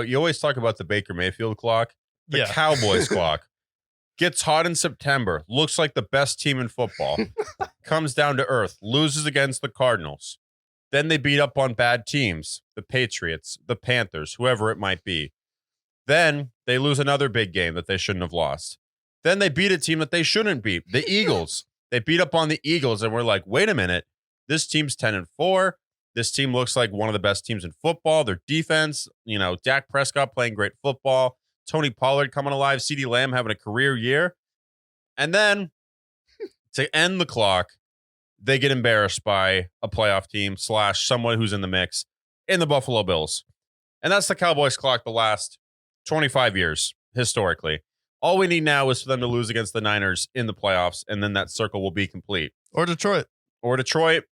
You always talk about the Baker Mayfield clock. The Cowboys clock gets hot in September, looks like the best team in football, comes down to earth, loses against the Cardinals. Then they beat up on bad teams, the Patriots, the Panthers, whoever it might be. Then they lose another big game that they shouldn't have lost. Then they beat a team that they shouldn't beat, the Eagles. They beat up on the Eagles, and we're like, wait a minute, this team's 10-4. This team looks like one of the best teams in football. Their defense, Dak Prescott playing great football, Tony Pollard coming alive, CeeDee Lamb having a career year. And then to end the clock, they get embarrassed by a playoff team / someone who's in the mix in the Buffalo Bills. And that's the Cowboys clock the last 25 years, historically. All we need now is for them to lose against the Niners in the playoffs, and then that circle will be complete. Or Detroit.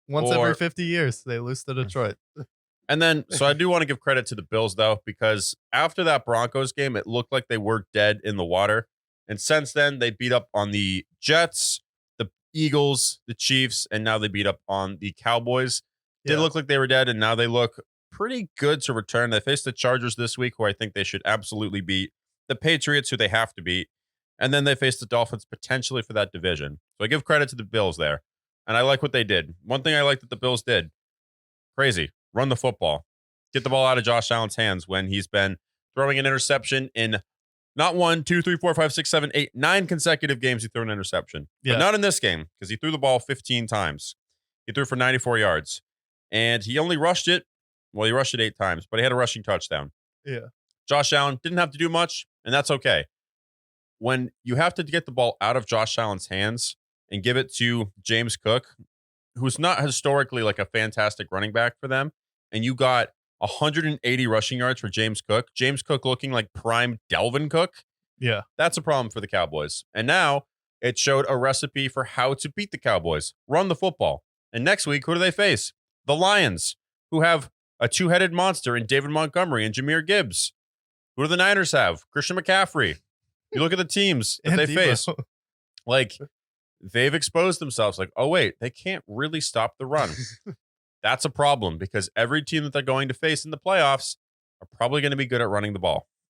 Once every 50 years, they lose to Detroit. And then, so I do want to give credit to the Bills, though, because after that Broncos game, it looked like they were dead in the water. And since then, they beat up on the Jets, the Eagles, the Chiefs, and now they beat up on the Cowboys. Did look like they were dead, and now they look pretty good to return. They face the Chargers this week, who I think they should absolutely beat. The Patriots, who they have to beat. And then they face the Dolphins potentially for that division. So I give credit to the Bills there. And I like what they did. One thing I like that the Bills did, crazy, run the football. Get the ball out of Josh Allen's hands when he's been throwing an interception in not 1, 2, 3, 4, 5, 6, 7, 8, 9 consecutive games he threw an interception. But not in this game, because he threw the ball 15 times. He threw for 94 yards. And he only rushed it. Well, he rushed it 8 times, but he had a rushing touchdown. Yeah. Josh Allen didn't have to do much, and that's okay. When you have to get the ball out of Josh Allen's hands and give it to James Cook, who's not historically like a fantastic running back for them, and you got 180 rushing yards for James Cook looking like prime Delvin Cook. Yeah. That's a problem for the Cowboys. And now it showed a recipe for how to beat the Cowboys. Run the football. And next week, who do they face? The Lions, who have a two-headed monster in David Montgomery and Jahmyr Gibbs. Who do the Niners have? Christian McCaffrey. You look at the teams that they face. Like, they've exposed themselves. Like, oh, wait, they can't really stop the run. That's a problem because every team that they're going to face in the playoffs are probably going to be good at running the ball.